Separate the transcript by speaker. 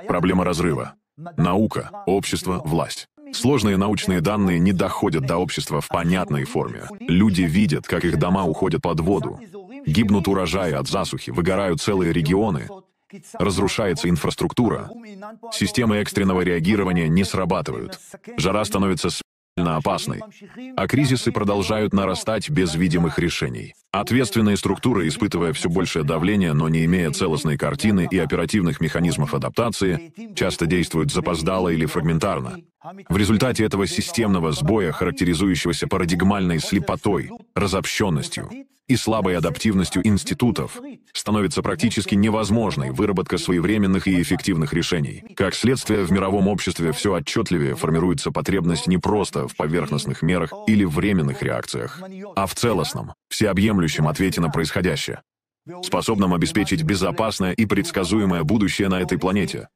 Speaker 1: Проблема разрыва. Наука, общество, власть. Сложные научные данные не доходят до общества в понятной форме. Люди видят, как их дома уходят под воду. Гибнут урожаи от засухи, выгорают целые регионы. Разрушается инфраструктура. Системы экстренного реагирования не срабатывают. Жара становится смертельно опасной. А кризисы продолжают нарастать без видимых решений. Ответственные структуры, испытывая все большее давление, но не имея целостной картины и оперативных механизмов адаптации, часто действуют запоздало или фрагментарно. В результате этого системного сбоя, характеризующегося парадигмальной слепотой, разобщенностью и слабой адаптивностью институтов, становится практически невозможной выработка своевременных и эффективных решений. Как следствие, в мировом обществе все отчетливее формируется потребность не просто в поверхностных мерах или временных реакциях, а в целостном, всеобъемлющем ответе на происходящее, способном обеспечить безопасное и предсказуемое будущее на этой планете.